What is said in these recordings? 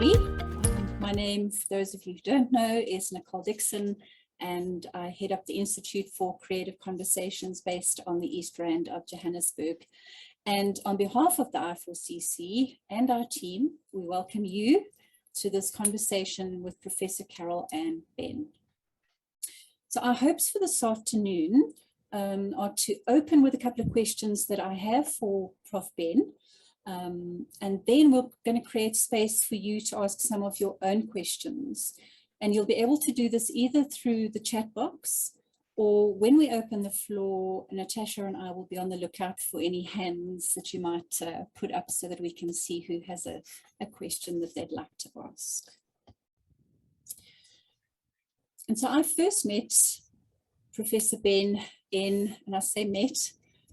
everybody. My name, for those of you who don't know, is Nicole Dickson, and I head up the Institute for Creative Conversations based on the East Rand of Johannesburg. And on behalf of the I4CC and our team, we welcome you to this conversation with Professor Carol-Ann Benn. So our hopes for this afternoon are to open with a couple of questions that I have for Prof. Benn. And then we're going to create space for you to ask some of your own questions. And you'll be able to do this either through the chat box, or when we open the floor, Natasha and I will be on the lookout for any hands that you might put up so that we can see who has a question that they'd like to ask. And so I first met Professor Benn in, and I say met,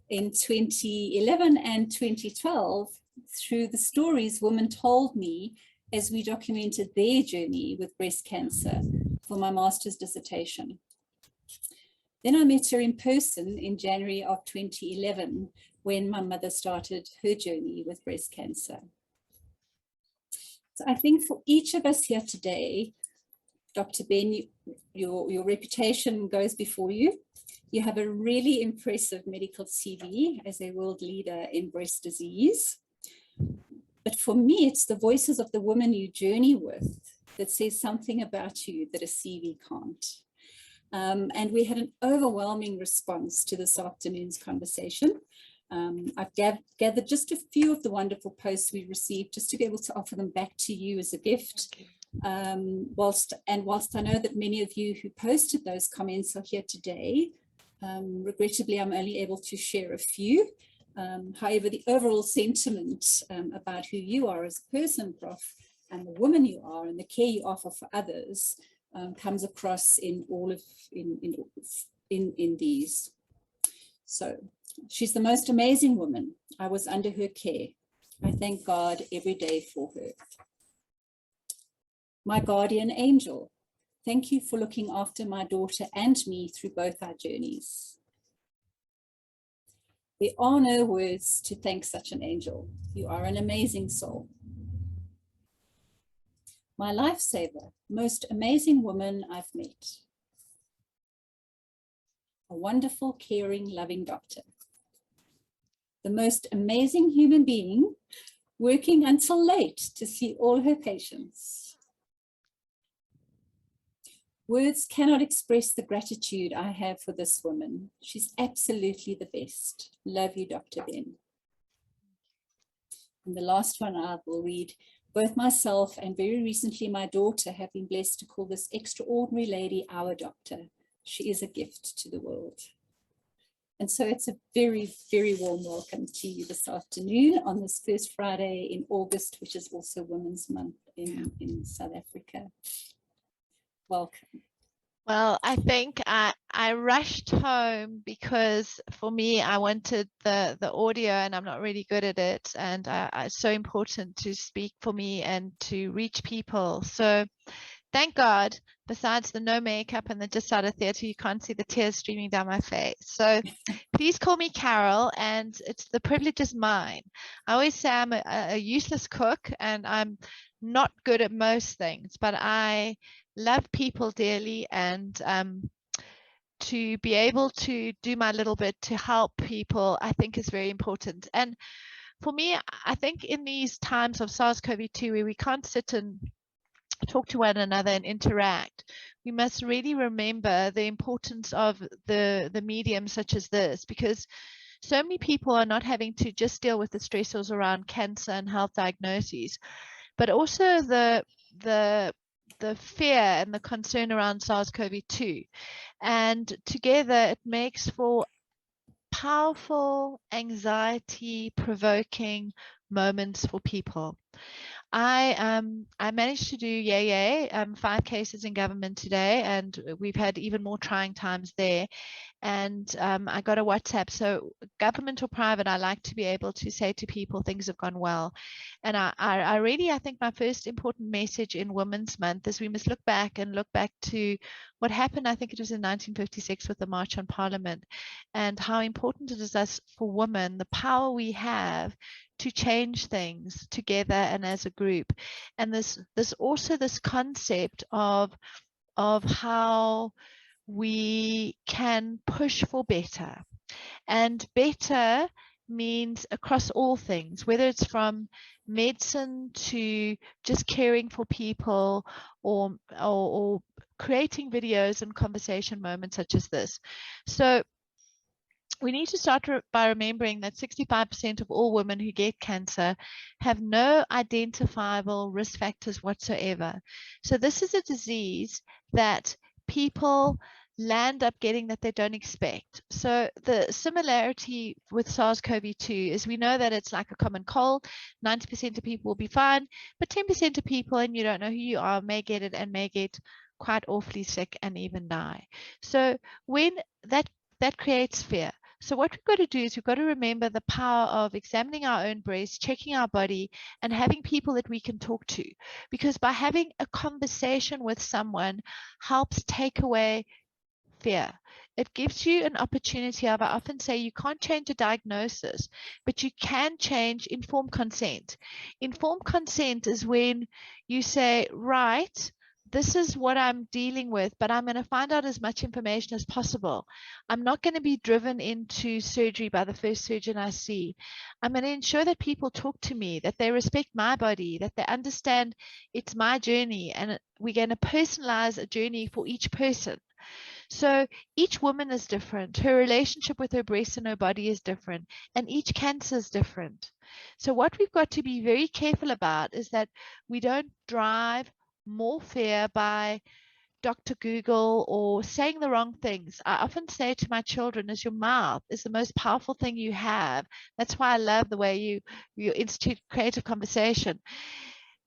in 2011 and 2012 through the stories women told me as we documented their journey with breast cancer for my master's dissertation. Then I met her in person in January of 2011 when my mother started her journey with breast cancer. So I think for each of us here today, Dr. Benn, your reputation goes before you. You have a really impressive medical CV as a world leader in breast disease. But for me, it's the voices of the women you journey with that says something about you that a CV can't. And we had an overwhelming response to this afternoon's conversation. I've gathered just a few of the wonderful posts we received just to be able to offer them back to you as a gift. Whilst I know that many of you who posted those comments are here today, regrettably, I'm only able to share a few. However, the overall sentiment about who you are as a person, Prof, and the woman you are and the care you offer for others comes across in all of in these. So she's the most amazing woman. I was under her care. I thank God every day for her. My guardian angel, thank you for looking after my daughter and me through both our journeys. There are no words to thank such an angel. You are an amazing soul. My lifesaver, most amazing woman I've met. A wonderful, caring, loving doctor. The most amazing human being, working until late to see all her patients. Words cannot express the gratitude I have for this woman. She's absolutely the best. Love you, Dr. Benn. And the last one I will read. Both myself and very recently my daughter have been blessed to call this extraordinary lady our doctor. She is a gift to the world. And so it's a very, very warm welcome to you this afternoon on this first Friday in August, which is also Women's Month in South Africa. Welcome. Well, I think I rushed home because for me, I wanted the audio and I'm not really good at it. And it's so important to speak for me and to reach people. So thank God, besides the no makeup and the just out of theatre, you can't see the tears streaming down my face. So please call me Carol, and the privilege is mine. I always say I'm a useless cook and I'm not good at most things, but I love people dearly, and to be able to do my little bit to help people, I think is very important. And for me, I think in these times of SARS-CoV-2 where we can't sit and talk to one another and interact, we must really remember the importance of the medium such as this, because so many people are not having to just deal with the stressors around cancer and health diagnoses, but also the fear and the concern around SARS-CoV-2. And together it makes for powerful, anxiety-provoking moments for people. I managed to do 5 cases in government today, and we've had even more trying times there. and I got a WhatsApp. So government or private, I like to be able to say to people things have gone well. And I think my first important message in Women's Month is we must look back to what happened. I think it was in 1956 with the March on Parliament, and how important it is us for women, the power we have to change things together and as a group. And this also this concept of how we can push for better. And better means across all things, whether it's from medicine to just caring for people, or creating videos and conversation moments such as this. So we need to start by remembering that 65% of all women who get cancer have no identifiable risk factors whatsoever. So this is a disease that people land up getting that they don't expect. So the similarity with SARS-CoV-2 is we know that it's like a common cold. 90% of people will be fine, but 10% of people, and you don't know who you are, may get it and may get quite awfully sick and even die. So when that creates fear. So what we've got to do is we've got to remember the power of examining our own breast, checking our body, and having people that we can talk to. Because by having a conversation with someone helps take away fear. It gives you an opportunity of, I often say, you can't change a diagnosis, but you can change informed consent. Informed consent is when you say, right, this is what I'm dealing with, but I'm going to find out as much information as possible. I'm not going to be driven into surgery by the first surgeon I see. I'm going to ensure that people talk to me, that they respect my body, that they understand it's my journey, and we're going to personalize a journey for each person. So each woman is different. Her relationship with her breast and her body is different, and each cancer is different. So what we've got to be very careful about is that we don't drive more fear by Dr. Google or saying the wrong things. I often say to my children, is your mouth is the most powerful thing you have. That's why I love the way you institute creative conversation.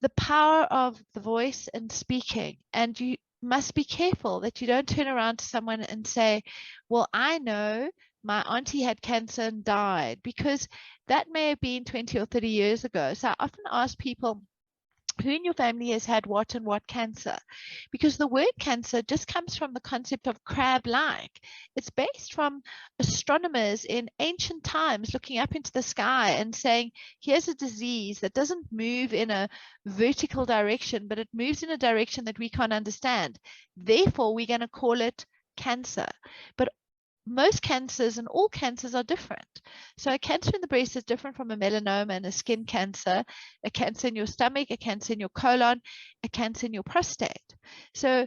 The power of the voice and speaking, and you must be careful that you don't turn around to someone and say, well, I know my auntie had cancer and died, because that may have been 20 or 30 years ago. So I often ask people, who in your family has had what and what cancer? Because the word cancer just comes from the concept of crab-like. It's based from astronomers in ancient times looking up into the sky and saying, here's a disease that doesn't move in a vertical direction, but it moves in a direction that we can't understand. Therefore, we're going to call it cancer. But most cancers and all cancers are different. So a cancer in the breast is different from a melanoma and a skin cancer, a cancer in your stomach, a cancer in your colon, a cancer in your prostate. So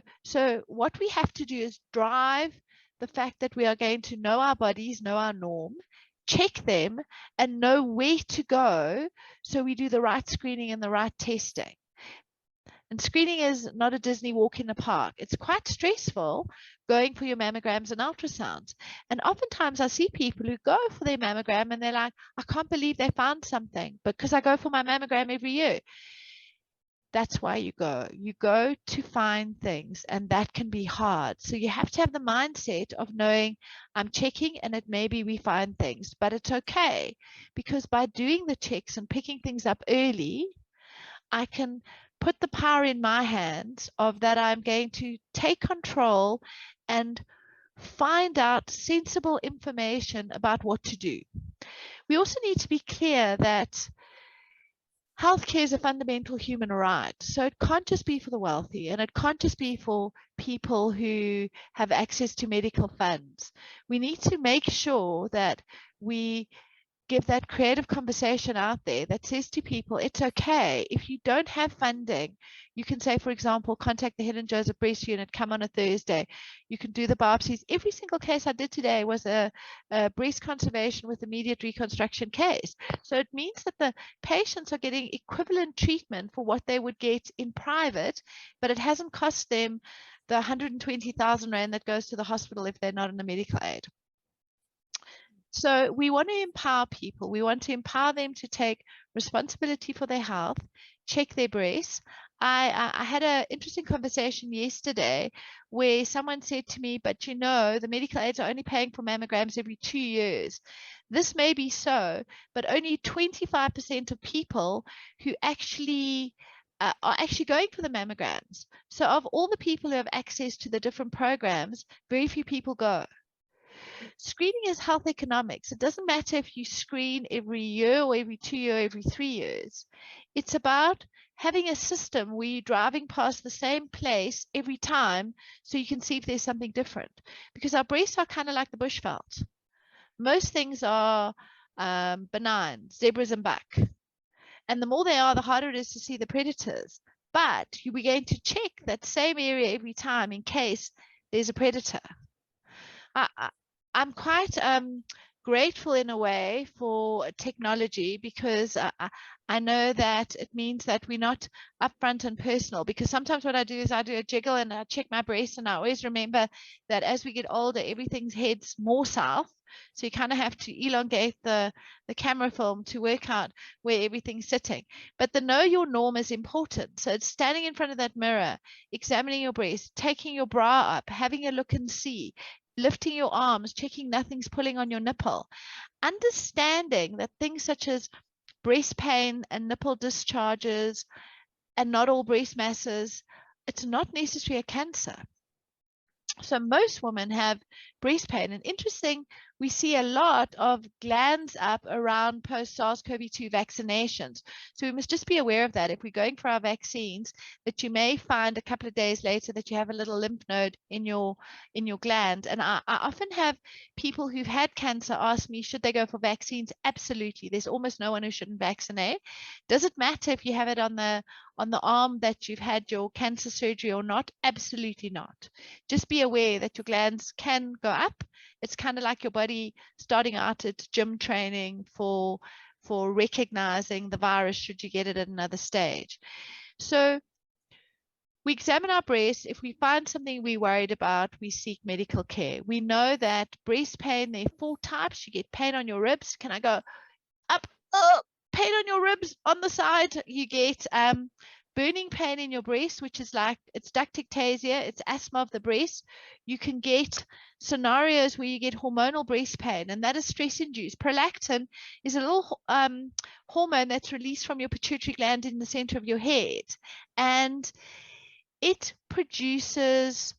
what we have to do is drive the fact that we are going to know our bodies, know our norm, check them, and know where to go so we do the right screening and the right testing. And screening is not a Disney walk in the park. It's quite stressful going for your mammograms and ultrasounds. And oftentimes I see people who go for their mammogram and they're like, I can't believe they found something because I go for my mammogram every year. That's why you go. You go to find things, and that can be hard. So you have to have the mindset of knowing I'm checking and it maybe we find things, but it's okay, because by doing the checks and picking things up early, I can put the power in my hands of that I'm going to take control and find out sensible information about what to do. We also need to be clear that healthcare is a fundamental human right. So it can't just be for the wealthy, and it can't just be for people who have access to medical funds. We need to make sure that we give that creative conversation out there that says to people, it's okay. If you don't have funding, you can say, for example, contact the Helen Joseph Breast Unit, come on a Thursday. You can do the biopsies. Every single case I did today was a breast conservation with immediate reconstruction case. So it means that the patients are getting equivalent treatment for what they would get in private, but it hasn't cost them the 120,000 Rand that goes to the hospital if they're not in the medical aid. So we want to empower people. We want to empower them to take responsibility for their health, check their breasts, I had an interesting conversation yesterday where someone said to me, but you know, the medical aids are only paying for mammograms every 2 years. This may be so, but only 25% of people who actually are actually going for the mammograms. So of all the people who have access to the different programs, very few people go. Screening is health economics. It doesn't matter if you screen every year or every 2 years, every 3 years. It's about having a system where you're driving past the same place every time so you can see if there's something different. Because our breasts are kind of like the bushveld. Most things are benign, zebras and buck. And the more they are, the harder it is to see the predators. But you're going to check that same area every time in case there's a predator. I'm quite grateful in a way for technology because I know that it means that we're not upfront and personal, because sometimes what I do is I do a jiggle and I check my breast, and I always remember that as we get older, everything heads more south. So you kind of have to elongate the camera film to work out where everything's sitting. But the know your norm is important. So it's standing in front of that mirror, examining your breast, taking your bra up, having a look and see, lifting your arms, checking nothing's pulling on your nipple, understanding that things such as breast pain and nipple discharges and not all breast masses, it's not necessarily a cancer. So most women have breast pain, and interesting, we see a lot of glands up around post-SARS-CoV-2 vaccinations. So we must just be aware of that if we're going for our vaccines, that you may find a couple of days later that you have a little lymph node in your gland. And I often have people who've had cancer ask me, should they go for vaccines? Absolutely. There's almost no one who shouldn't vaccinate. Does it matter if you have it on the arm that you've had your cancer surgery or not? Absolutely not. Just be aware that your glands can go up. It's kind of like your body starting out at gym training for recognizing the virus should you get it at another stage. So we examine our breasts. If we find something we're worried about, we seek medical care. We know that breast pain, there are 4 types. You get pain on your ribs. Can I go up? Oh, pain on your ribs on the side. You get burning pain in your breast, which is like, it's ductictasia, it's asthma of the breast. You can get scenarios where you get hormonal breast pain, and that is stress induced. Prolactin is a little hormone that's released from your pituitary gland in the center of your head, and it produces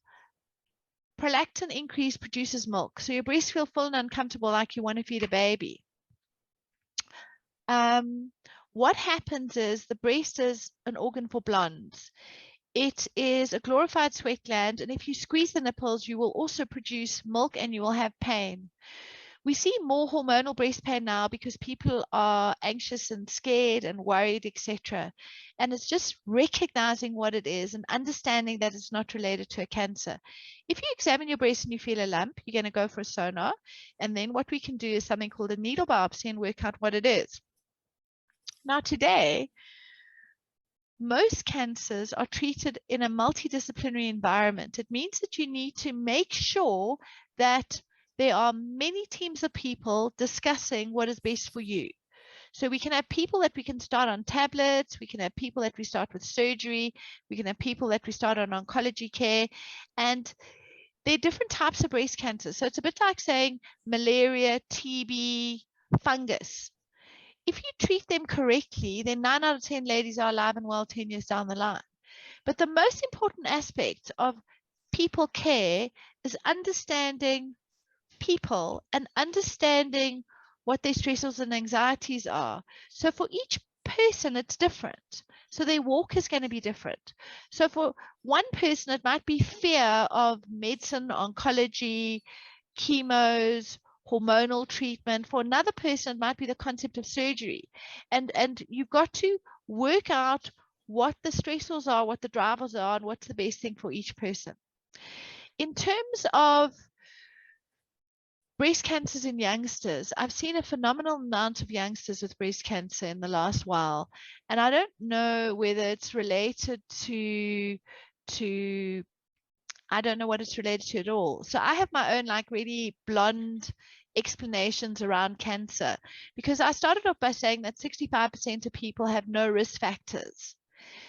prolactin increase, produces milk. So your breasts feel full and uncomfortable, like you want to feed a baby. What happens is the breast is an organ for blondes. It is a glorified sweat gland, and if you squeeze the nipples, you will also produce milk and you will have pain. We see more hormonal breast pain now because people are anxious and scared and worried, etc. And it's just recognizing what it is and understanding that it's not related to a cancer. If you examine your breast and you feel a lump, you're going to go for a sonar. And then what we can do is something called a needle biopsy and work out what it is. Now, today, most cancers are treated in a multidisciplinary environment. It means that you need to make sure that there are many teams of people discussing what is best for you. So we can have people that we can start on tablets, we can have people that we start with surgery, we can have people that we start on oncology care, and there are different types of breast cancer. So it's a bit like saying malaria, TB, fungus. If you treat them correctly, then 9 out of 10 ladies are alive and well 10 years down the line. But the most important aspect of people care is understanding people and understanding what their stresses and anxieties are. So for each person, it's different. So their walk is going to be different. So for one person, it might be fear of medicine, oncology, chemos, hormonal treatment. For another person, it might be the concept of surgery. And you've got to work out what the stressors are, what the drivers are, and what's the best thing for each person. In terms of breast cancers in youngsters, I've seen a phenomenal amount of youngsters with breast cancer in the last while. And I don't know whether it's related to I don't know what it's related to at all. So I have my own like really blonde explanations around cancer, because I started off by saying that 65% of people have no risk factors.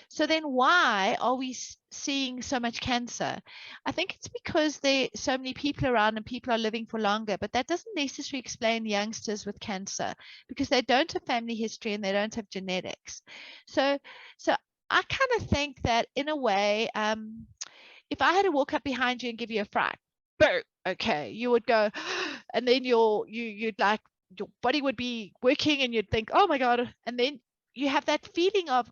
So then why are we seeing so much cancer? I think it's because there are so many people around and people are living for longer, but that doesn't necessarily explain youngsters with cancer because they don't have family history and they don't have genetics. So I kind of think that in a way, if I had to walk up behind you and give you a fright, boo, okay, you would go, and then you'd like, your body would be working and you'd think, oh my God. And then you have that feeling of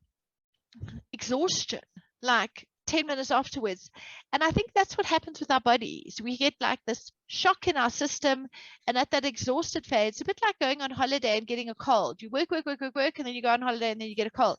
exhaustion, like 10 minutes afterwards. And I think that's what happens with our bodies. We get like this shock in our system, and at that exhausted phase, it's a bit like going on holiday and getting a cold. You work, and then you go on holiday and then you get a cold.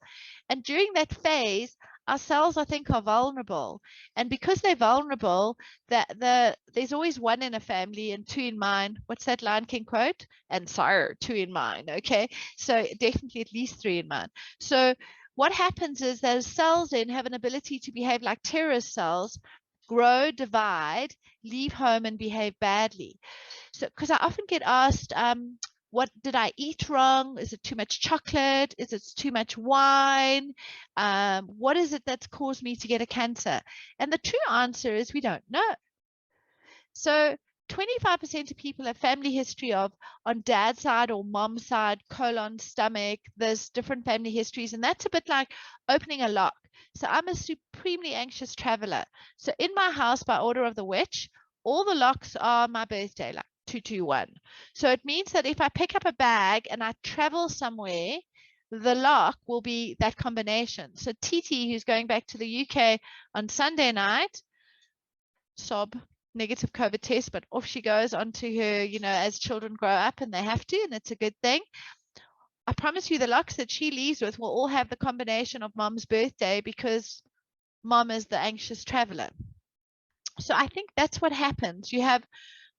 And during that phase, our cells, I think, are vulnerable. And because they're vulnerable, there's always one in a family and two in mine. What's that Lion King quote? And sire, two in mine. Okay. So definitely at least three in mine. So what happens is those cells then have an ability to behave like terrorist cells, grow, divide, leave home, and behave badly. So, because I often get asked, what did I eat wrong? Is it too much chocolate? Is it too much wine? What is it that's caused me to get a cancer? And the true answer is we don't know. So 25% of people have family history of on dad's side or mom's side, colon, stomach. There's different family histories, and that's a bit like opening a lock. So I'm a supremely anxious traveler. So in my house, by order of the witch, all the locks are my birthday, like 221. So it means that if I pick up a bag and I travel somewhere, the lock will be that combination. So Titi, who's going back to the UK on Sunday night, sob, negative COVID test, but off she goes onto her, as children grow up and they have to, and it's a good thing. I promise you the locks that she leaves with will all have the combination of mom's birthday because mom is the anxious traveler. So I think that's what happens. You have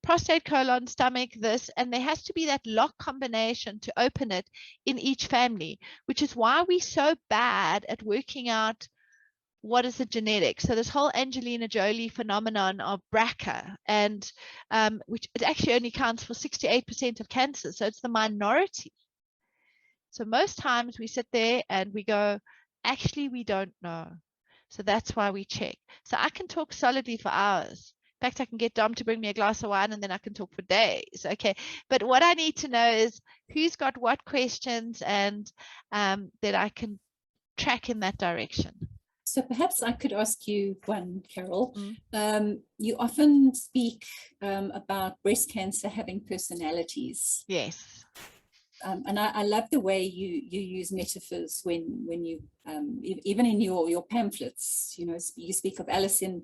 prostate, colon, stomach, this, and there has to be that lock combination to open it in each family, which is why we're so bad at working out what is the genetic. So this whole Angelina Jolie phenomenon of BRCA, and which it actually only counts for 68% of cancer. So it's the minority. So most times we sit there and we go, actually, we don't know. So that's why we check. So I can talk solidly for hours. In fact, I can get Dom to bring me a glass of wine and then I can talk for days. Okay. But what I need to know is who's got what questions, and that I can track in that direction. So perhaps I could ask you one, Carol. You often speak about breast cancer having personalities. Yes. And I love the way you use metaphors when you even in your pamphlets, you speak of Alice in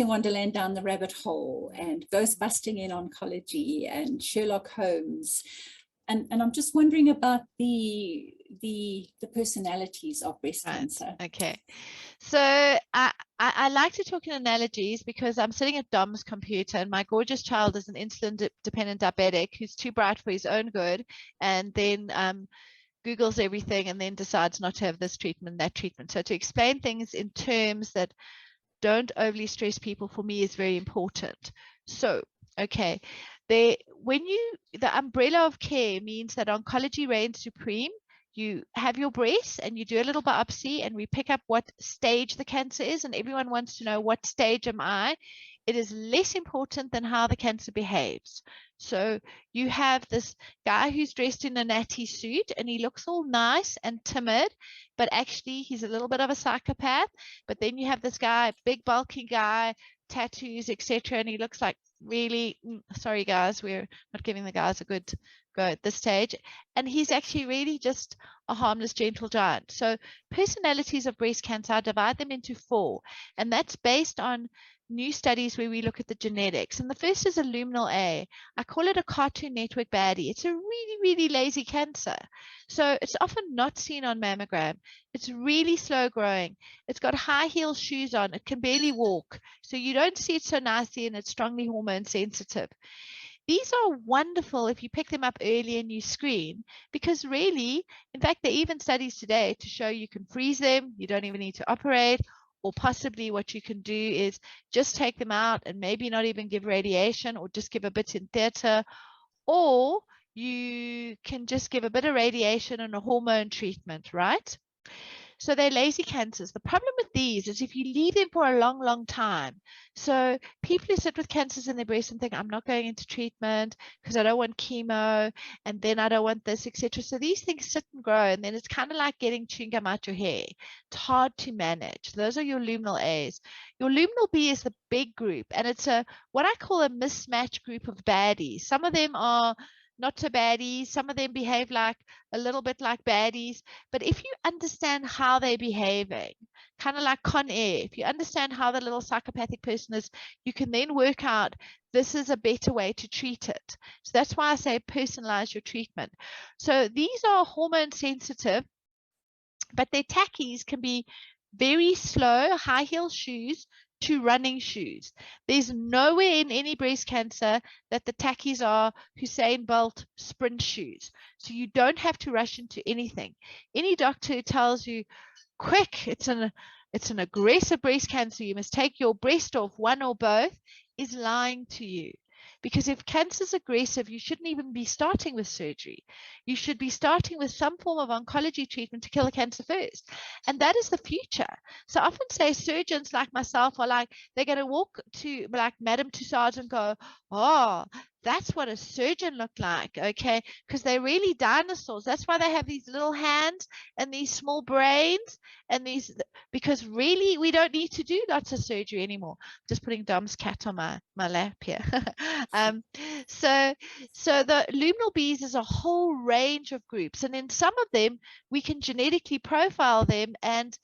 Wonderland down the rabbit hole, and Ghost Busting in Oncology, and Sherlock Holmes. And I'm just wondering about the personalities of breast cancer. Okay. So I like to talk in analogies because I'm sitting at Dom's computer and my gorgeous child is an insulin-dependent diabetic who's too bright for his own good, and then Googles everything and then decides not to have this treatment, that treatment. So to explain things in terms that don't overly stress people, for me, is very important. So, okay. The umbrella of care means that oncology reigns supreme. You have your breast and you do a little biopsy and we pick up what stage the cancer is, and everyone wants to know, what stage am I? It is less important than how the cancer behaves. So you have this guy who's dressed in a natty suit and he looks all nice and timid, but actually he's a little bit of a psychopath. But then you have this guy, big bulky guy, tattoos, etc., and he looks like really, sorry guys, we're not giving the guys a good go at this stage, and he's actually really just a harmless, gentle giant. So personalities of breast cancer, I divide them into 4, and that's based on new studies where we look at the genetics. And the first is a luminal A. I call it a Cartoon Network baddie. It's a really, really lazy cancer. So it's often not seen on mammogram. It's really slow growing. It's got high heel shoes on. It can barely walk. So you don't see it so nicely, and it's strongly hormone sensitive. These are wonderful if you pick them up early and you screen, because really, in fact, there are even studies today to show you can freeze them. You don't even need to operate. Or possibly what you can do is just take them out and maybe not even give radiation, or just give a bit in theater, or you can just give a bit of radiation and a hormone treatment, right? So they're lazy cancers. The problem with these is if you leave them for a long, long time. So people who sit with cancers in their breast and think, I'm not going into treatment because I don't want chemo, and then I don't want this, etc. So these things sit and grow, and then it's kind of like getting chewing gum out your hair. It's hard to manage. Those are your luminal A's. Your luminal B is the big group, and it's a what I call a mismatched group of baddies. Some of them are not so baddies. Some of them behave like a little bit like baddies. But if you understand how they're behaving, kind of like Con Air, if you understand how the little psychopathic person is, you can then work out this is a better way to treat it. So that's why I say personalize your treatment. So these are hormone sensitive, but their tackies can be very slow, high heel shoes to running shoes. There's nowhere in any breast cancer that the tackies are Usain Bolt sprint shoes. So you don't have to rush into anything. Any doctor who tells you, quick, it's an aggressive breast cancer, you must take your breast off, one or both, is lying to you. Because if cancer is aggressive, you shouldn't even be starting with surgery. You should be starting with some form of oncology treatment to kill the cancer first. And that is the future. So I often say surgeons like myself are like, they're going to walk to like Madame Tussauds and go, oh, that's what a surgeon looked like, okay? Because they're really dinosaurs. That's why they have these little hands and these small brains and these, because really we don't need to do lots of surgery anymore. Just putting Dom's cat on my lap here. So the luminal Bs is a whole range of groups, and in some of them we can genetically profile them. And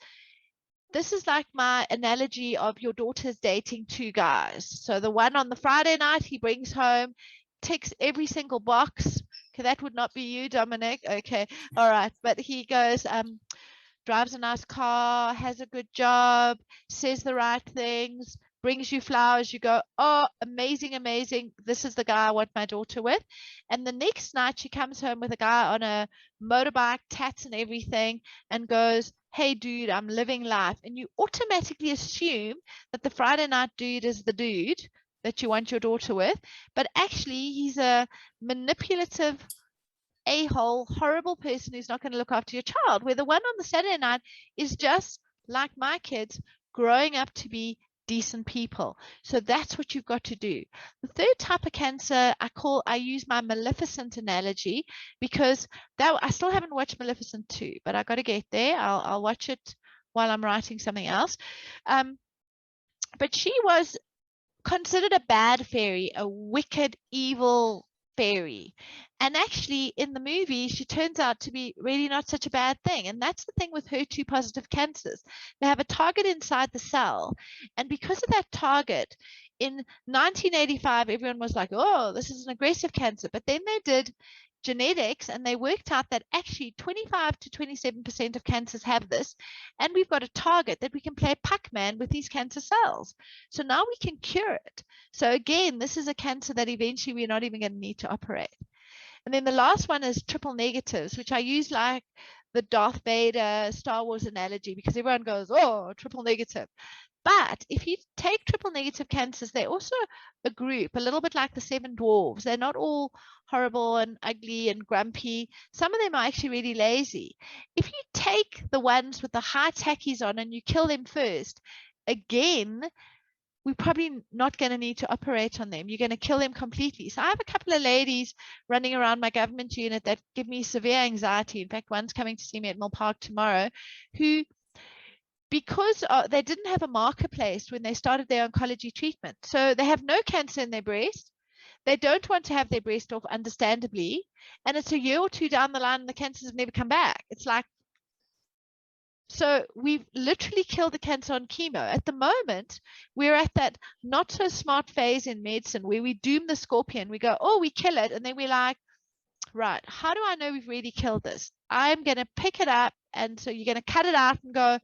this is like my analogy of your daughter's dating two guys. So the one on the Friday night he brings home, ticks every single box. Okay, that would not be you, Dominic. Okay, all right, but he goes, drives a nice car, has a good job, says the right things, brings you flowers. You go, oh, amazing, amazing. This is the guy I want my daughter with. And the next night she comes home with a guy on a motorbike, tats and everything, and goes, hey, dude, I'm living life. And you automatically assume that the Friday night dude is the dude that you want your daughter with. But actually, he's a manipulative, a-hole, horrible person who's not going to look after your child, where the one on the Saturday night is just like my kids growing up to be decent people. So that's what you've got to do. The third type of cancer I use my Maleficent analogy, because I still haven't watched Maleficent 2, but I got to get there. I'll watch it while I'm writing something else. But she was considered a bad fairy, a wicked, evil fairy. And actually, in the movie, she turns out to be really not such a bad thing. And that's the thing with HER2 positive cancers. They have a target inside the cell. And because of that target, in 1985, everyone was like, oh, this is an aggressive cancer. But then they did genetics and they worked out that actually 25 to 27% of cancers have this, and we've got a target that we can play Pac-Man with these cancer cells, so now we can cure it. So again, this is a cancer that eventually we're not even going to need to operate. And then the last one is triple negatives, which I use like the Darth Vader Star Wars analogy, because everyone goes, oh, triple negative. But if you take triple negative cancers, they're also a group, a little bit like the seven dwarves. They're not all horrible and ugly and grumpy. Some of them are actually really lazy. If you take the ones with the high tackies on and you kill them first, again, we're probably not going to need to operate on them. You're going to kill them completely. So I have a couple of ladies running around my government unit that give me severe anxiety. In fact, one's coming to see me at Mill Park tomorrow, who, because they didn't have a marker placed when they started their oncology treatment. So they have no cancer in their breast. They don't want to have their breast off, understandably. And it's a year or two down the line and the cancers have never come back. It's like, so we've literally killed the cancer on chemo. At the moment, we're at that not so smart phase in medicine where we doom the scorpion. We go, oh, we kill it. And then we're like, right, how do I know we've really killed this? I'm going to pick it up. And so you're going to cut it out and go,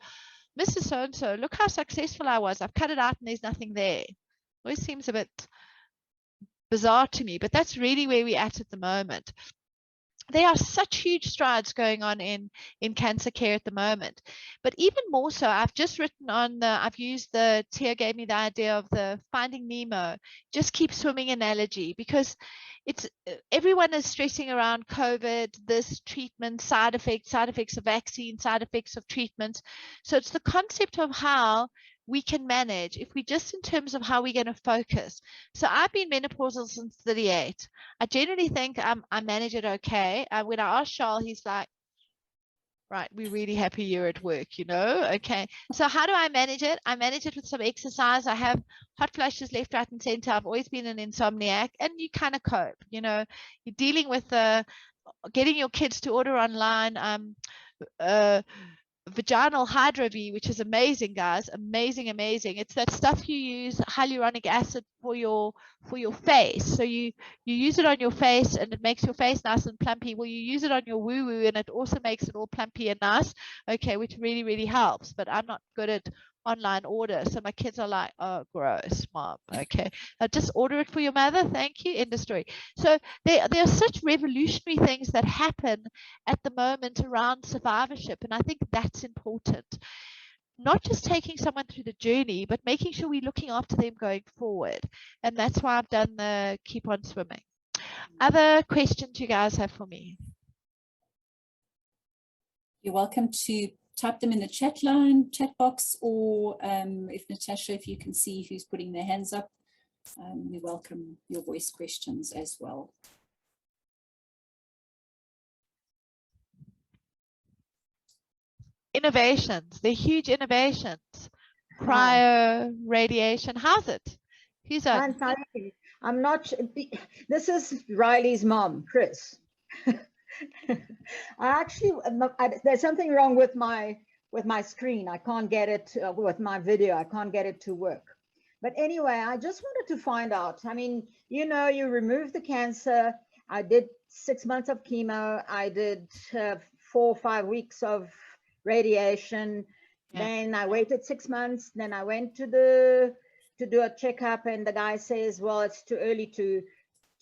Mr. So-and-so, look how successful I was. I've cut it out and there's nothing there. Always seems a bit bizarre to me, but that's really where we're at the moment. there are such huge strides going on in cancer care at the moment. But even more so, I've just written on I've used Tia gave me the idea of the Finding Nemo, just keep swimming analogy, because it's everyone is stressing around COVID, this treatment, side effects of vaccine, side effects of treatment. So it's the concept of how we can manage, if we just in terms of how we're going to focus. So I've been menopausal since 38. I generally think I manage it okay. When I ask Charles, he's like, right, we're really happy you're at work, you know? Okay. So how do I manage it? I manage it with some exercise. I have hot flushes left, right, and center. I've always been an insomniac, and you kind of cope, you know, you're dealing with getting your kids to order online, vaginal Hydro-V, which is amazing, guys. Amazing. It's that stuff you use, hyaluronic acid, for your face. So you use it on your face and it makes your face nice and plumpy. Well, you use it on your woo-woo and it also makes it all plumpy and nice. Okay, which really, really helps. But I'm not good at online order. So my kids are like, oh, gross, mom. Okay, just order it for your mother. Thank you. End of story. So there are such revolutionary things that happen at the moment around survivorship. And I think that's important. Not just taking someone through the journey, but making sure we're looking after them going forward. And that's why I've done the Keep On Swimming. Other questions you guys have for me? You're welcome to type them in the chat box, or if Natasha, if you can see who's putting their hands up, we welcome your voice questions as well. Innovations, they're huge innovations. Cryo radiation, how's it? Who's on? I'm not, this is Riley's mom, Chris. There's something wrong with my screen. I can't get it with my video. I can't get it to work. But anyway, I just wanted to find out. I mean, you know, you remove the cancer. I did 6 months of chemo. I did 4 or 5 weeks of radiation. Yeah. Then I waited 6 months. Then I went to do a checkup, and the guy says, well, it's too early to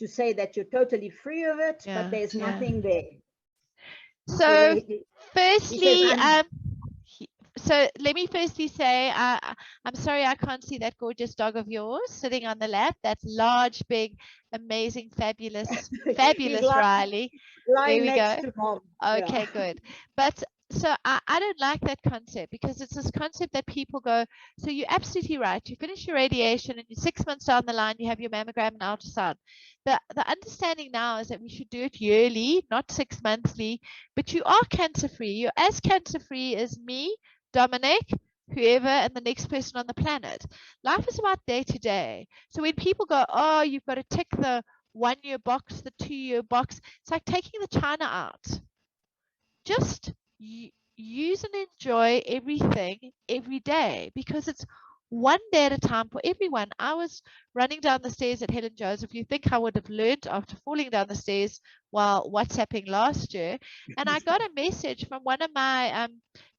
say that you're totally free of it, but there's nothing there. So firstly, so let me firstly say, I'm sorry I can't see that gorgeous dog of yours sitting on the lap. That large, big, amazing, fabulous Riley. There we go. Okay, good. But so I don't like that concept, because it's this concept that people go, so you're absolutely right. You finish your radiation and you're 6 months down the line, you have your mammogram and ultrasound. The understanding now is that we should do it yearly, not 6 monthly, but you are cancer-free. You're as cancer-free as me, Dominic, whoever, and the next person on the planet. Life is about day to day. So when people go, oh, you've got to tick the 1-year box, the 2-year box, it's like taking the china out. Just use and enjoy everything every day, because it's one day at a time for everyone. I was running down the stairs at Helen Joseph. You think I would have learned after falling down the stairs while WhatsApping last year? And I got a message from one of my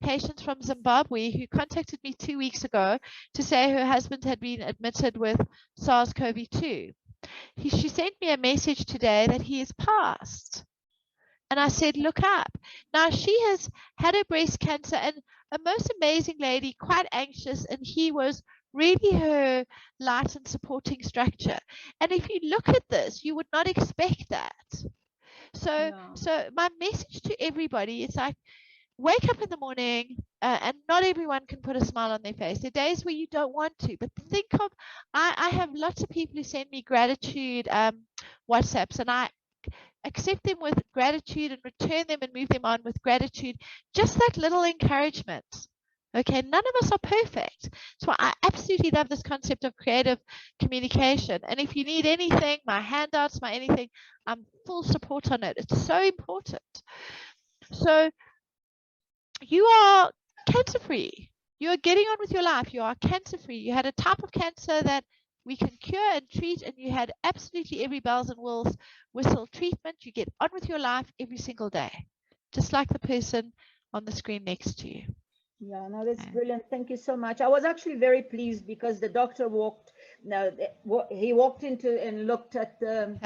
patients from Zimbabwe who contacted me 2 weeks ago to say her husband had been admitted with SARS-CoV-2. She sent me a message today that he is passed. And I said, look up. Now, she has had her breast cancer, and a most amazing lady, quite anxious, and he was really her light and supporting structure. And if you look at this, you would not expect that. So my message to everybody is like, wake up in the morning, and not everyone can put a smile on their face. There are days where you don't want to, but think of, I have lots of people who send me gratitude WhatsApps, and I accept them with gratitude and return them and move them on with gratitude. Just that little encouragement. Okay, none of us are perfect. So I absolutely love this concept of creative communication. And if you need anything, my handouts, my anything, I'm full support on it. It's so important. So you are cancer free. You are getting on with your life. You are cancer free. You had a type of cancer that we can cure and treat, and you had absolutely every bells and whistle treatment. You get on with your life every single day, just like the person on the screen next to you. Yeah, no, that's brilliant. Thank you so much. I was actually very pleased because the doctor walked into and looked at the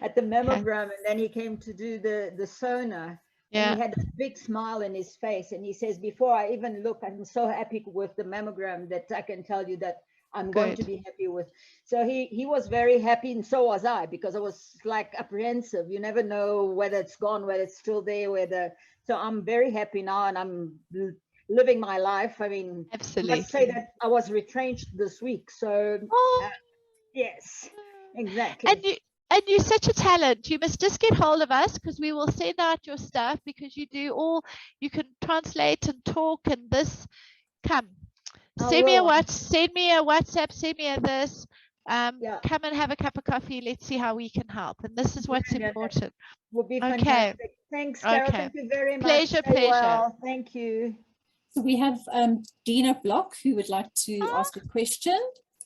at the mammogram, and then he came to do the sonar. And Yeah. he had a big smile in his face, and he says, "Before I even look, I'm so happy with the mammogram that I can tell you that I'm going to Good. be happy with." So he was very happy, and so was I, because I was like apprehensive. You never know whether it's gone, whether it's still there, so I'm very happy now, and I'm living my life. I mean, I must say Absolutely. that I was retrenched this week. So Oh, yes, and exactly. you're such a talent. You must just get hold of us, because we will send out your stuff, because you can translate and talk and this. Come. Send me a WhatsApp, send me a this. Yeah. Come and have a cup of coffee. Let's see how we can help. And this is what's Yeah, important. would be Okay. fantastic. Thanks, Carol. Okay. Thank you very Pleasure, much. Stay pleasure. well. Thank you. So we have Dina Block who would like to ask a question.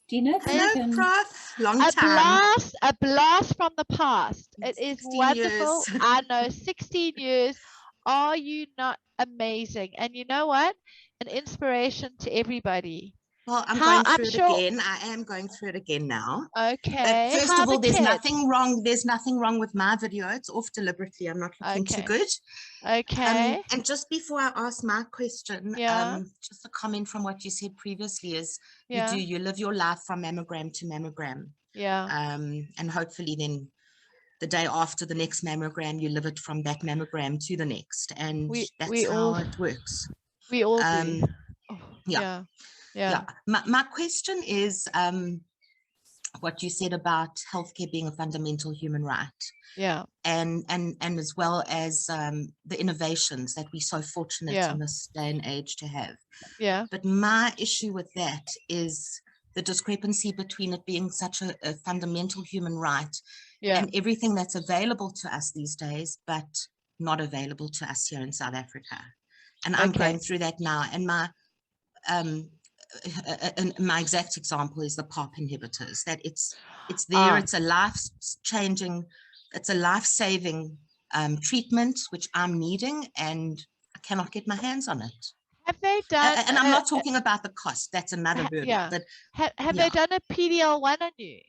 Dina, if you Hello, can. Prof. Long A time. blast from the past. It is 16 wonderful. years. I know, 16 years. Are you not amazing? And you know what? An inspiration to everybody. Well, I'm How- going through I'm it sure- again. I am going through it again now. Okay. First How of all, the there's kids? nothing wrong. There's nothing wrong with my video. It's off deliberately. I'm not looking too Okay. good. Okay. And just before I ask my question, Yeah. just a comment from what you said previously is Yeah. you live your life from mammogram to mammogram. Yeah. And hopefully then the day after the next mammogram, you live it from that mammogram to the next. And that's how it works. We all do. Oh, yeah. Yeah. My question is what you said about healthcare being a fundamental human right. Yeah. And as well as the innovations that we're so fortunate in this day and age to have. Yeah. But my issue with that is the discrepancy between it being such a fundamental human right and everything that's available to us these days, but not available to us here in South Africa. And I'm going through that now. And my exact example is the PARP inhibitors, that it's there, it's a life-changing, it's a life-saving treatment, which I'm needing, and I cannot get my hands on it. Have they done? And I'm not talking about the cost, that's another hurdle. Yeah. But have they done a PD-L1 on you?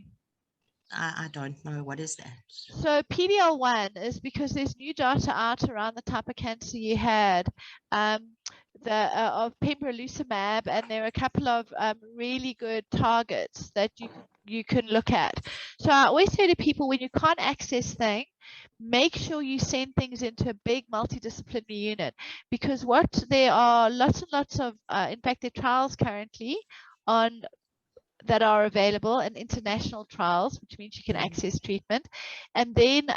I don't know. What is that? So PD-L1 is because there's new data out around the type of cancer you had, of pembrolizumab, and there are a couple of really good targets that you can look at. So I always say to people, when you can't access things, make sure you send things into a big multidisciplinary unit, because there are lots and lots of, in fact, there are trials currently on that are available, and international trials, which means you can access treatment. And then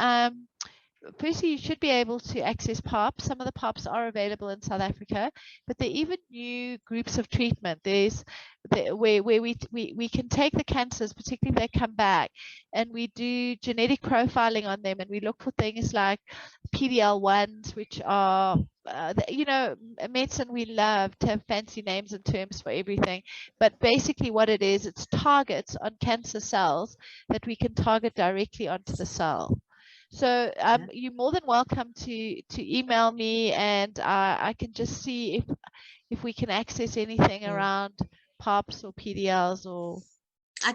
firstly, you should be able to access PARP. Some of the PARPs are available in South Africa, but there are even new groups of treatment. There's where we can take the cancers, particularly if they come back, and we do genetic profiling on them, and we look for things like PD-L1s, which are medicine, we love to have fancy names and terms for everything, but basically what it is, it's targets on cancer cells that we can target directly onto the cell. So you're more than welcome to email me, and I can just see if we can access anything around PARPs or PDLs or. I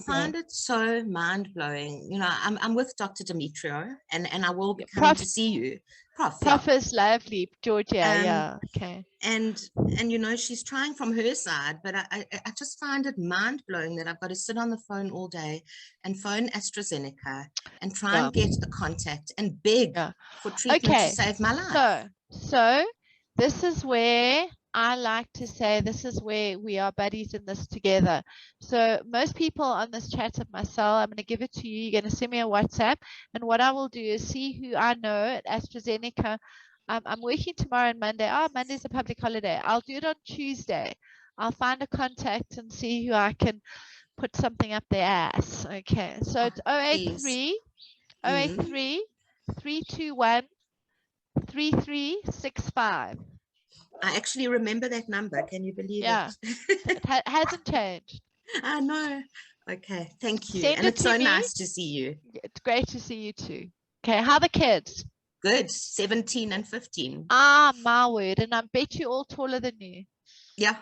find it so mind-blowing. You know, I'm with Dr. Demetrio, and I will be coming to see you. Prof is lovely, Georgia. Okay. And you know, she's trying from her side, but I just find it mind-blowing that I've got to sit on the phone all day and phone AstraZeneca and try and get the contact and beg for treatment to save my life. So this is where I like to say, this is where we are buddies in this together. So most people on this chat of my cell, I'm going to give it to you. You're going to send me a WhatsApp, and what I will do is see who I know at AstraZeneca. I'm working tomorrow and Monday. Monday's a public holiday. I'll do it on Tuesday. I'll find a contact and see who I can put something up their ass. Okay, so it's 083 321 3365. I actually remember that number. Can you believe it? It hasn't changed. I know. Okay, thank you. Send and it's so nice to see you. It's great to see you too. Okay, how are the kids? Good, 17 and 15. My word. And I bet you all taller than you. Yeah.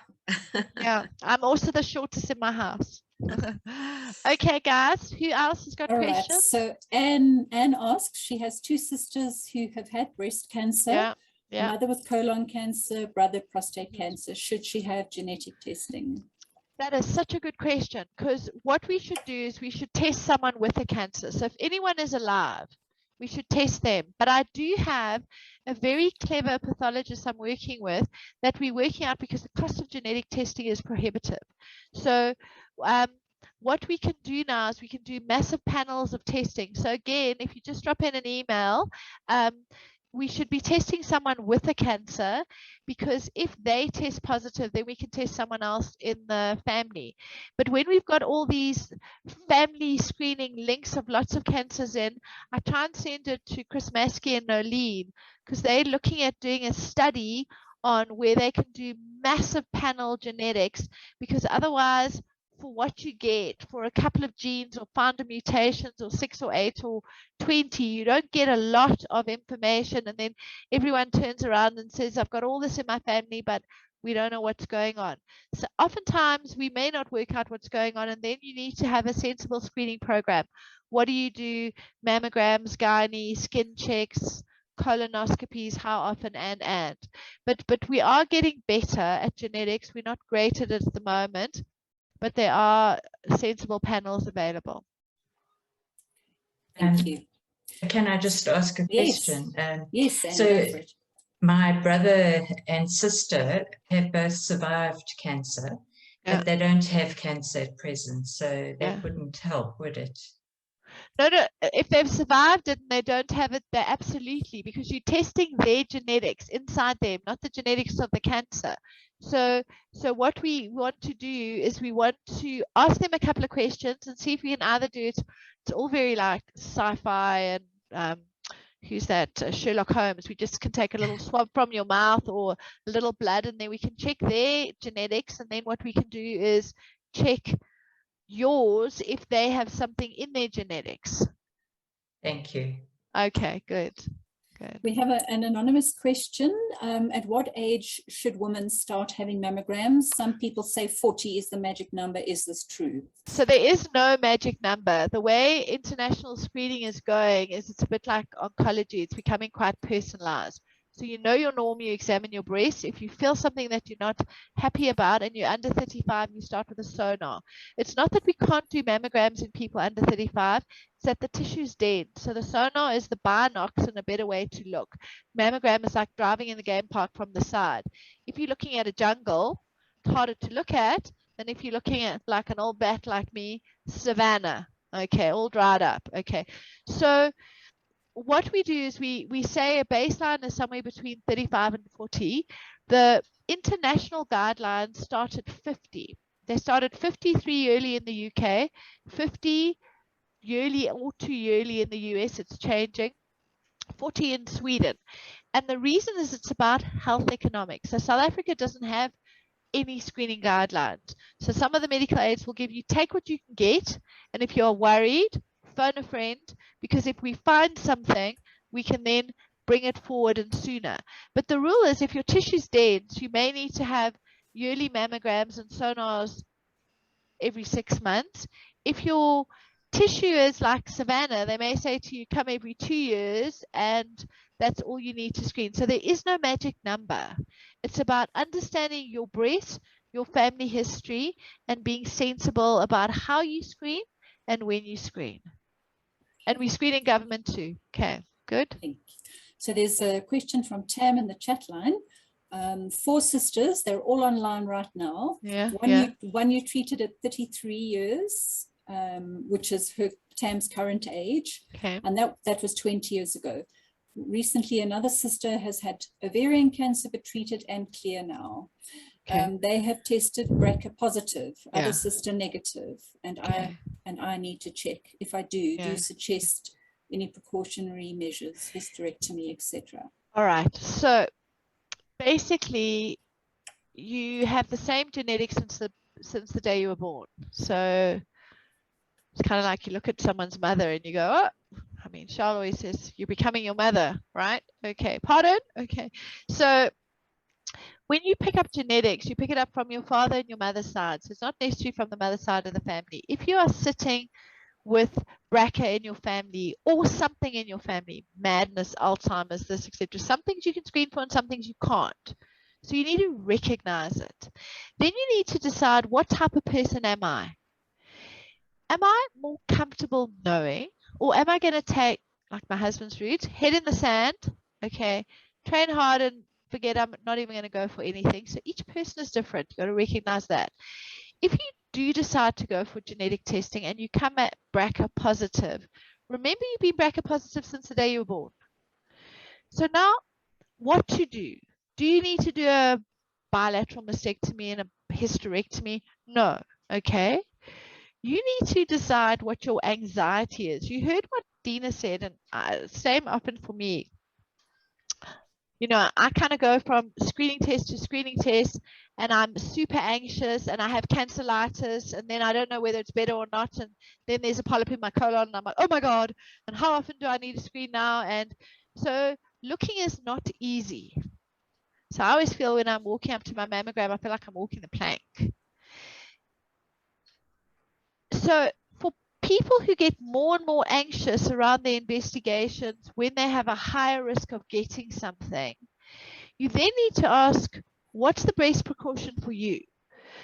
Yeah, I'm also the shortest in my house. Okay, guys, who else has got All right. questions? So Anne asks, she has 2 sisters who have had breast cancer. Yeah, yeah. Mother with colon cancer, brother prostate cancer. Should she have genetic testing? That is such a good question, because what we should do is we should test someone with a cancer. So if anyone is alive, we should test them. But I do have a very clever pathologist I'm working with that we're working out because the cost of genetic testing is prohibitive. So what we can do now is we can do massive panels of testing. So again, if you just drop in an email, we should be testing someone with a cancer, because if they test positive, then we can test someone else in the family. But when we've got all these family screening links of lots of cancers in, I try and send it to Chris Maskey and Nolene, because they're looking at doing a study on where they can do massive panel genetics, because otherwise, for what you get for a couple of genes or founder mutations or 6 or 8 or 20, you don't get a lot of information, and then everyone turns around and says, I've got all this in my family, but we don't know what's going on. So oftentimes we may not work out what's going on, and then you need to have a sensible screening program. What do you do? Mammograms, gynae, skin checks, colonoscopies, how often, but we are getting better at genetics. We're not great at it at the moment, but there are sensible panels available. Thank you. Can I just ask a question? Yes, Anne, so go for it. my brother and sister have both survived cancer, but they don't have cancer at present, so that wouldn't help, would it? No, if they've survived it and they don't have it, they're absolutely, because you're testing their genetics inside them, not the genetics of the cancer. So what we want to do is we want to ask them a couple of questions and see if we can either do it. It's all very like sci-fi and who's that? Sherlock Holmes. We just can take a little swab from your mouth or a little blood, and then we can check their genetics. And then what we can do is check yours if they have something in their genetics. Thank you. Okay, good. We have an anonymous question. At what age should women start having mammograms? Some people say 40 is the magic number. Is this true? So there is no magic number. The way international screening is going is it's a bit like oncology. It's becoming quite personalized. So you know your norm, you examine your breast. If you feel something that you're not happy about and you're under 35, you start with a sonar. It's not that we can't do mammograms in people under 35, it's that the tissue's dead. So the sonar is the binocs and a better way to look. Mammogram is like driving in the game park from the side. If you're looking at a jungle, it's harder to look at than if you're looking at like an old bat like me, savanna. Okay, all dried up. Okay, so what we do is we say a baseline is somewhere between 35 and 40. The international guidelines start at 50. They start at 53 yearly in the UK, 50 yearly or 2 yearly in the US. It's changing, 40 in Sweden. And the reason is it's about health economics. So South Africa doesn't have any screening guidelines. So some of the medical aids will give you, take what you can get. And if you're worried, phone a friend, because if we find something, we can then bring it forward and sooner. But the rule is if your tissue's dense, you may need to have yearly mammograms and sonars every 6 months. If your tissue is like savanna, they may say to you, come every 2 years, and that's all you need to screen. So there is no magic number. It's about understanding your breast, your family history, and being sensible about how you screen and when you screen. And we screen in government too. Okay, good. Thank you. So there's a question from Tam in the chat line. 4 sisters, they're all online right now. One you treated at 33 years, which is Tam's current age. Okay. And that was 20 years ago. Recently, another sister has had ovarian cancer, but treated and clear now. Okay. They have tested BRCA positive, other sister negative, and I need to check. If I do suggest any precautionary measures, hysterectomy, etc. All right. So basically, you have the same genetics since the day you were born. So it's kind of like you look at someone's mother and you go, oh, I mean, Charlotte always says, you're becoming your mother, right? Okay. Pardon? Okay. So when you pick up genetics, you pick it up from your father and your mother's side. So it's not necessarily from the mother's side of the family. If you are sitting with BRCA in your family or something in your family, madness, Alzheimer's, this, etc., some things you can screen for and some things you can't. So you need to recognize it. Then you need to decide, what type of person am I? Am I more comfortable knowing, or am I going to take, like my husband's route, head in the sand, okay, train hard and forget I'm not even going to go for anything. So each person is different. You've got to recognize that. If you do decide to go for genetic testing and you come at BRCA positive, remember you've been BRCA positive since the day you were born. So now what to do? Do you need to do a bilateral mastectomy and a hysterectomy? No. Okay. You need to decide what your anxiety is. You heard what Dina said, and same often for me. You know, I kind of go from screening test to screening test, and I'm super anxious, and I have cancelitis, and then I don't know whether it's better or not, and then there's a polyp in my colon, and I'm like, oh my God, and how often do I need to screen now? And so looking is not easy. So I always feel when I'm walking up to my mammogram, I feel like I'm walking the plank. So for people who get more and more anxious around their investigations when they have a higher risk of getting something, you then need to ask, what's the best precaution for you?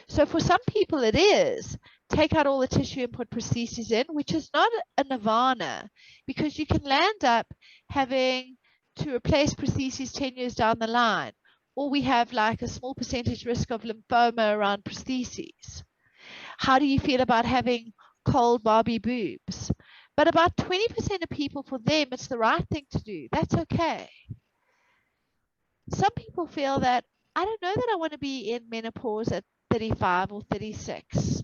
So for some people it is take out all the tissue and put prostheses in, which is not a nirvana, because you can land up having to replace prostheses 10 years down the line, or we have like a small percentage risk of lymphoma around prostheses. How do you feel about having cold Barbie boobs? But about 20% of people, for them, it's the right thing to do. That's okay. Some people feel that, I don't know that I want to be in menopause at 35 or 36.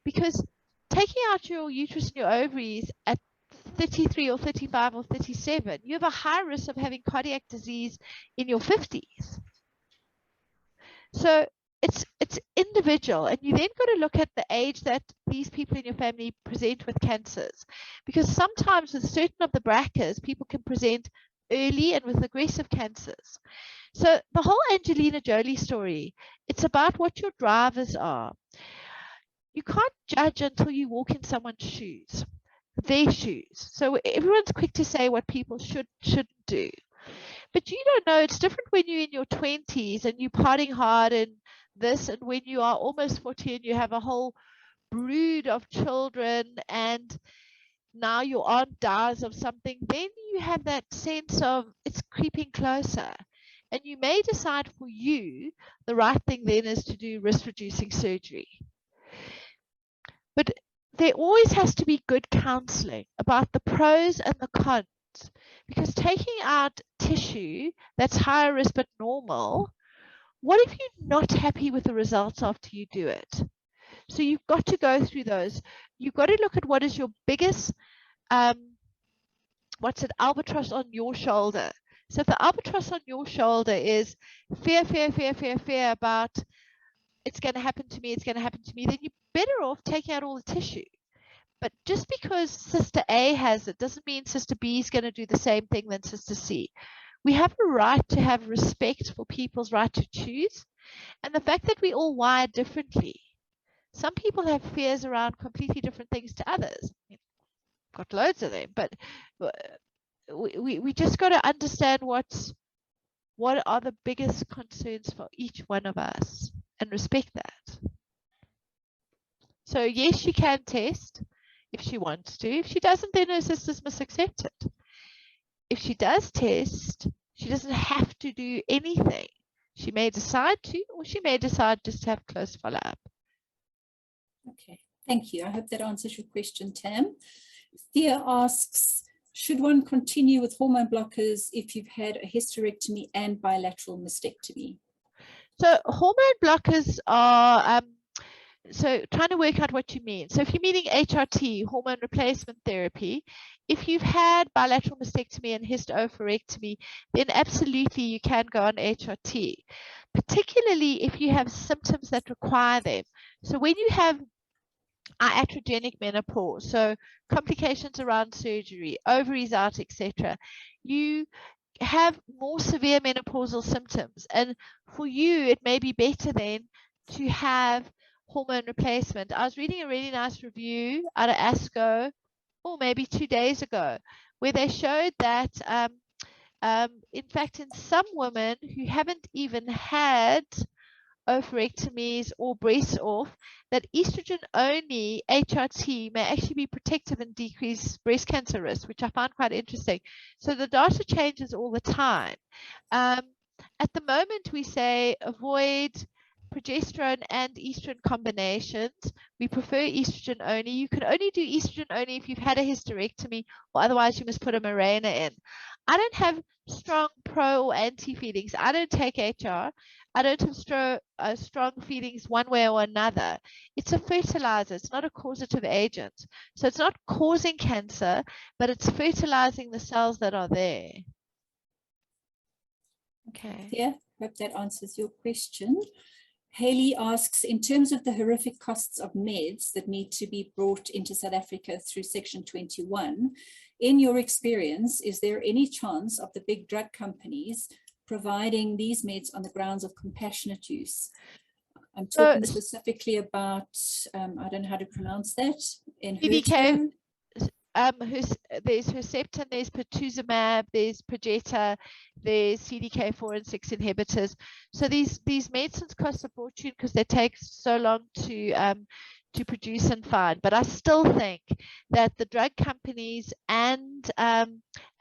Because taking out your uterus and your ovaries at 33 or 35 or 37, you have a high risk of having cardiac disease in your 50s. So it's individual, and you then got to look at the age that these people in your family present with cancers, because sometimes with certain of the BRCAs, people can present early and with aggressive cancers. So the whole Angelina Jolie story, it's about what your drivers are. You can't judge until you walk in someone's shoes, their shoes. So everyone's quick to say what people shouldn't do. But you don't know, it's different when you're in your 20s and you're partying hard and this, and when you are almost 40 and you have a whole brood of children and now your aunt dies of something, then you have that sense of it's creeping closer. And you may decide for you, the right thing then is to do risk reducing surgery. But there always has to be good counseling about the pros and the cons. Because taking out tissue that's higher risk but normal, what if you're not happy with the results after you do it? So you've got to go through those. You've got to look at what is your biggest, albatross on your shoulder. So if the albatross on your shoulder is fear about it's going to happen to me, then you're better off taking out all the tissue. But just because Sister A has it doesn't mean Sister B is going to do the same thing than Sister C. We have a right to have respect for people's right to choose, and the fact that we all wire differently. Some people have fears around completely different things to others. Got loads of them, but we just got to understand what are the biggest concerns for each one of us and respect that. So yes, she can test if she wants to. If she doesn't, then her sisters must accept it. If she does test, she doesn't have to do anything. She may decide to, or she may decide just to have close follow-up. Okay, thank you. I hope that answers your question, Tam. Thea asks, should one continue with hormone blockers if you've had a hysterectomy and bilateral mastectomy? So hormone blockers are, so trying to work out what you mean. So if you're meaning HRT, hormone replacement therapy, if you've had bilateral mastectomy and hysterectomy, then absolutely you can go on HRT, particularly if you have symptoms that require them. So when you have iatrogenic menopause, so complications around surgery, ovaries out, etc., you have more severe menopausal symptoms. And for you, it may be better then to have hormone replacement. I was reading a really nice review out of ASCO, or maybe 2 days ago, where they showed that in fact, in some women who haven't even had oophorectomies or breast off, that estrogen only HRT may actually be protective and decrease breast cancer risk, which I find quite interesting. So the data changes all the time. At the moment, we say avoid progesterone and estrogen combinations. We prefer estrogen only. You can only do estrogen only if you've had a hysterectomy, or otherwise you must put a Mirena in. I don't have strong pro or anti feelings. I don't take HR. I don't have strong feelings one way or another. It's a fertilizer. It's not a causative agent. So it's not causing cancer, but it's fertilizing the cells that are there. Okay. Yeah, hope that answers your question. Haley asks, in terms of the horrific costs of meds that need to be brought into South Africa through Section 21, in your experience, is there any chance of the big drug companies providing these meds on the grounds of compassionate use? I'm talking specifically about, I don't know how to pronounce that, CDK. There's Herceptin, there's pertuzumab, there's Perjeta, there's CDK4 and 6 inhibitors. So these medicines cost a fortune because they take so long to produce and find. But I still think that the drug companies and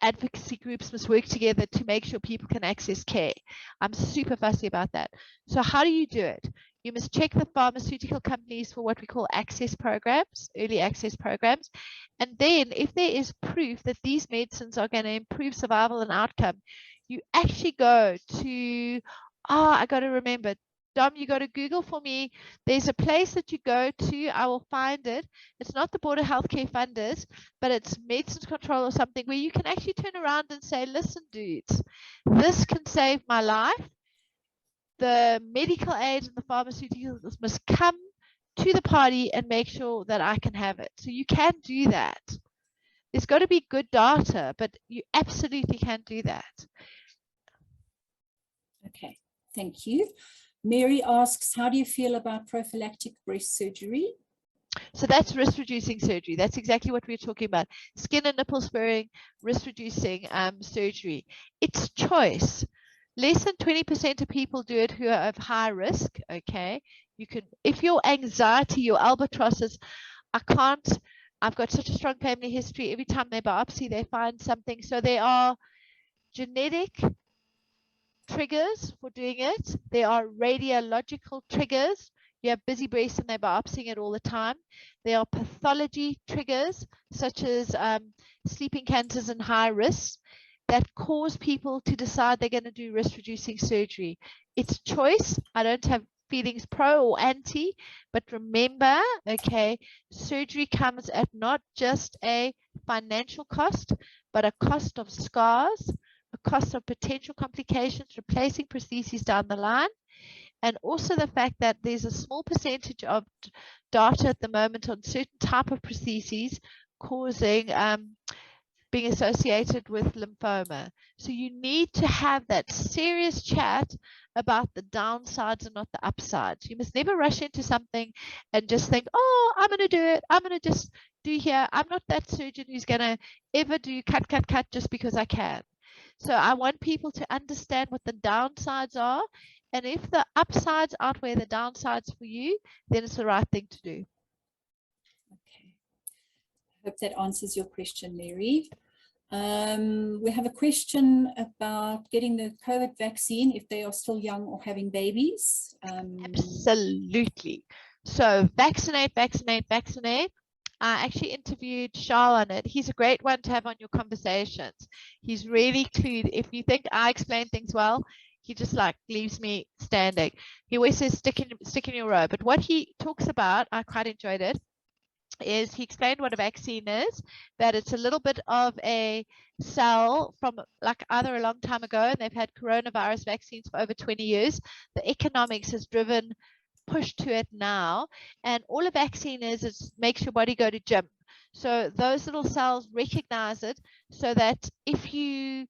advocacy groups must work together to make sure people can access care. I'm super fussy about that. So how do you do it? You must check the pharmaceutical companies for what we call access programs, early access programs. And then if there is proof that these medicines are going to improve survival and outcome, you actually go to, I got to remember, Dom, you got to Google for me. There's a place that you go to. I will find it. It's not the Board of Healthcare Funders, but it's Medicines Control or something where you can actually turn around and say, listen, dudes, this can save my life. The medical aid and the pharmaceuticals must come to the party and make sure that I can have it. So you can do that. There's got to be good data, but you absolutely can do that. Okay, thank you. Mary asks, how do you feel about prophylactic breast surgery? So that's risk-reducing surgery. That's exactly what we were talking about. Skin and nipple sparing, risk-reducing surgery. It's choice. Less than 20% of people do it who are of high risk, okay? You can, if your anxiety, your albatross is, I've got such a strong family history, every time they biopsy, they find something. So there are genetic triggers for doing it. There are radiological triggers. You have busy breasts and they're biopsying it all the time. There are pathology triggers, such as sleeping cancers and high risk, that cause people to decide they're going to do risk-reducing surgery. It's choice. I don't have feelings pro or anti, but remember, okay, surgery comes at not just a financial cost, but a cost of scars, a cost of potential complications, replacing prostheses down the line, and also the fact that there's a small percentage of data at the moment on certain type of prostheses causing being associated with lymphoma. So you need to have that serious chat about the downsides and not the upsides. You must never rush into something and just think, oh, I'm going to do it. I'm going to just do here. I'm not that surgeon who's going to ever do cut just because I can. So I want people to understand what the downsides are. And if the upsides outweigh the downsides for you, then it's the right thing to do. Okay. I hope that answers your question, Mary. We have a question about getting the COVID vaccine if they are still young or having babies. Absolutely. So vaccinate. I actually interviewed Charles on it. He's a great one to have on your conversations. He's really clued. If you think I explain things well, he just like leaves me standing. He always says stick in your row. But what he talks about, I quite enjoyed it, is he explained what a vaccine is, that it's a little bit of a cell from like either a long time ago, and they've had coronavirus vaccines for over 20 years. The economics has driven push to it now, and all a vaccine is makes your body go to gym. So those little cells recognize it, so that if you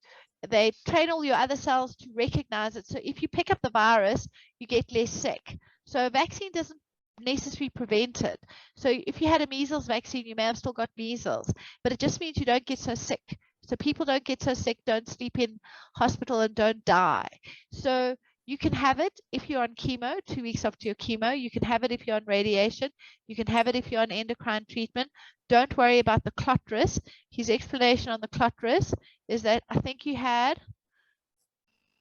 they train all your other cells to recognize it. So if you pick up the virus, you get less sick. So a vaccine doesn't necessarily prevent it. So if you had a measles vaccine, you may have still got measles, but it just means you don't get so sick. So people don't get so sick, don't sleep in hospital, and don't die. So you can have it if you're on chemo, 2 weeks after your chemo. You can have it if you're on radiation. You can have it if you're on endocrine treatment. Don't worry about the clot risk. His explanation on the clot risk is that I think you had,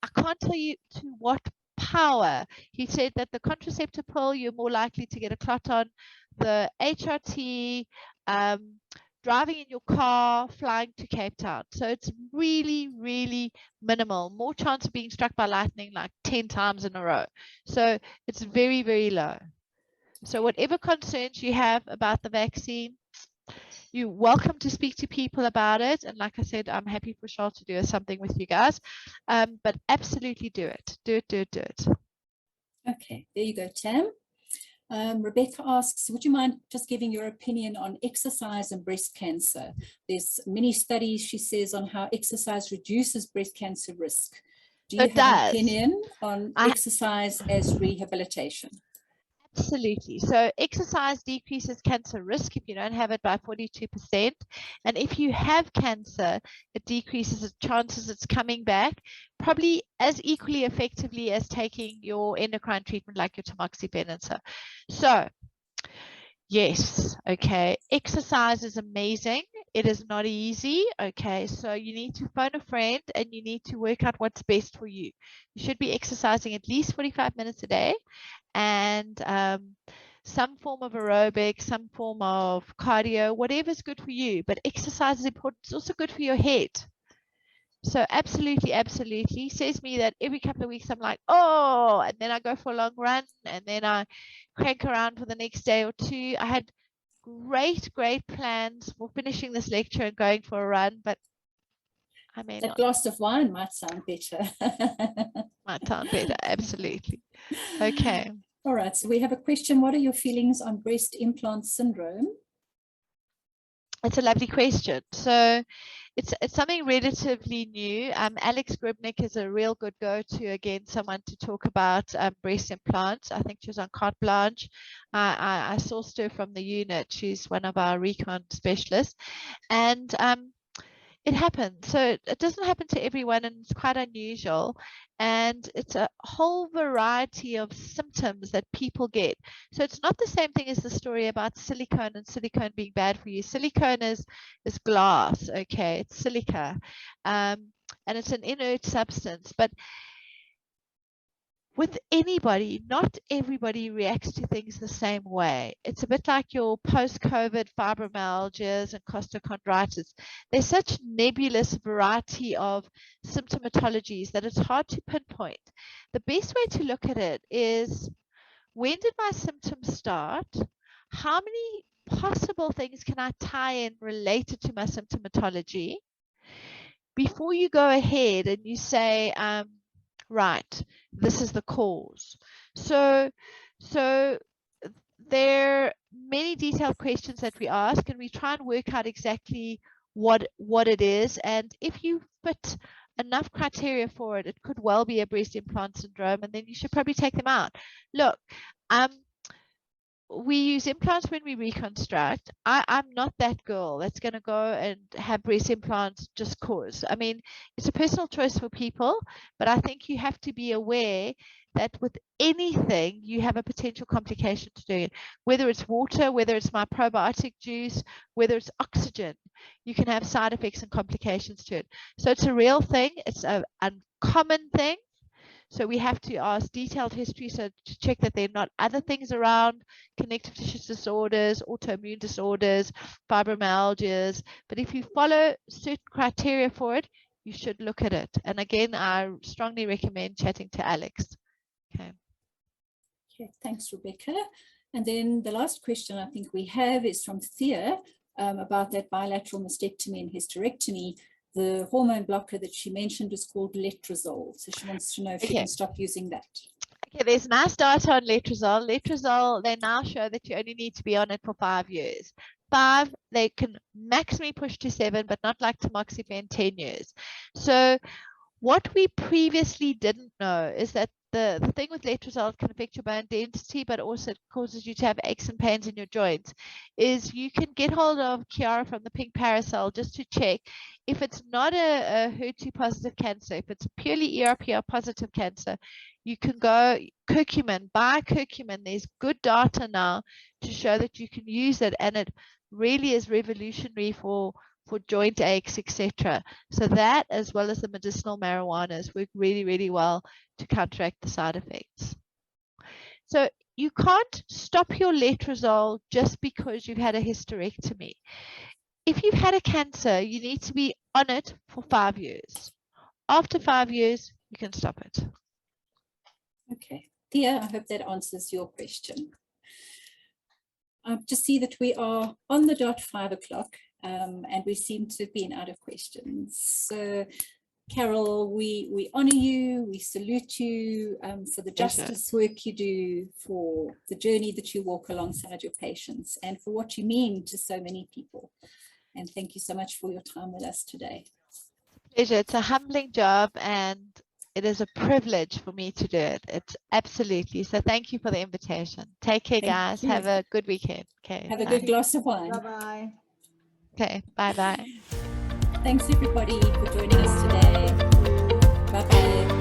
I can't tell you to what power. He said that the contraceptive pill, you're more likely to get a clot on. The HRT, driving in your car, flying to Cape Town. So it's really, really minimal. More chance of being struck by lightning like 10 times in a row. So it's very, very low. So whatever concerns you have about the vaccine, you're welcome to speak to people about it. And like I said, I'm happy for Charles to do something with you guys. But absolutely do it. Do it, do it, do it. Okay, there you go, Tam. Rebecca asks, would you mind just giving your opinion on exercise and breast cancer? There's many studies, she says, on how exercise reduces breast cancer risk. Do you have an opinion on exercise as rehabilitation? Absolutely. So exercise decreases cancer risk if you don't have it by 42%. And if you have cancer, it decreases the chances it's coming back, probably as equally effectively as taking your endocrine treatment like your tamoxifen and so. Yes, okay. Exercise is amazing. It is not easy, okay? So you need to phone a friend and you need to work out what's best for you. You should be exercising at least 45 minutes a day, and some form of aerobic, some form of cardio, whatever's good for you. But exercise is important. It's also good for your head. So absolutely, absolutely. Says me that every couple of weeks I'm like, oh, and then I go for a long run and then I crank around for the next day or two. I had great plans for finishing this lecture and going for a run, but I mean, a glass of wine might sound better. Might sound better, absolutely. Okay. All right, so we have a question. What are your feelings on breast implant syndrome? It's a lovely question. So it's something relatively new. Alex Gribnick is a real good go-to, again, someone to talk about breast implants. I think she was on Carte Blanche. I sourced her from the unit. She's one of our recon specialists. And it happens. So it doesn't happen to everyone, and it's quite unusual. And it's a whole variety of symptoms that people get. So it's not the same thing as the story about silicone and silicone being bad for you. Silicone is glass, okay? It's silica, and it's an inert substance. But with anybody, not everybody reacts to things the same way. It's a bit like your post-COVID fibromyalgias and costochondritis. There's such nebulous variety of symptomatologies that it's hard to pinpoint. The best way to look at it is, when did my symptoms start? How many possible things can I tie in related to my symptomatology before you go ahead and you say, right, this is the cause. So there are many detailed questions that we ask, and we try and work out exactly what it is. And if you fit enough criteria for it, it could well be a breast implant syndrome, and then you should probably take them out. Look, we use implants when we reconstruct. I'm not that girl that's going to go and have breast implants just cause. I mean, it's a personal choice for people, but I think you have to be aware that with anything, you have a potential complication to doing it. Whether it's water, whether it's my probiotic juice, whether it's oxygen, you can have side effects and complications to it. So it's a real thing. It's an uncommon thing. So we have to ask detailed history, so to check that there are not other things around, connective tissue disorders, autoimmune disorders, fibromyalgias. But if you follow certain criteria for it, you should look at it. And again, I strongly recommend chatting to Alex. Okay. Okay, thanks, Rebecca. And then the last question I think we have is from Thea about that bilateral mastectomy and hysterectomy. The hormone blocker that she mentioned is called letrozole. So she wants to know if she can stop using that. Okay, there's nice data on letrozole. Letrozole, they now show that you only need to be on it for 5 years. 5, they can maximally push to 7, but not like tamoxifen, 10 years. So What we previously didn't know is that the thing with letrozole can affect your bone density, but also it causes you to have aches and pains in your joints, is you can get hold of Chiara from the Pink Parasol just to check if it's not a HER2 positive cancer, if it's purely ERPR positive cancer, you can go curcumin, buy curcumin. There's good data now to show that you can use it, and it really is revolutionary for joint aches, etc. So that, as well as the medicinal marijuanas, work really, really well to counteract the side effects. So you can't stop your letrozole just because you've had a hysterectomy. If you've had a cancer, you need to be on it for 5 years. After 5 years, you can stop it. Okay, Thea, I hope that answers your question. I just see that we are on the dot 5 o'clock. And we seem to have been out of questions. So, Carol, we honor you, we salute you for the justice work you do, for the journey that you walk alongside your patients, and for what you mean to so many people. And thank you so much for your time with us today. Pleasure. It's a humbling job, and it is a privilege for me to do it. It's absolutely. So thank you for the invitation. Take care, guys. Have a good weekend. Okay. Have a good glass of wine. Bye-bye. Okay, bye-bye. Thanks everybody for joining us today. Bye-bye.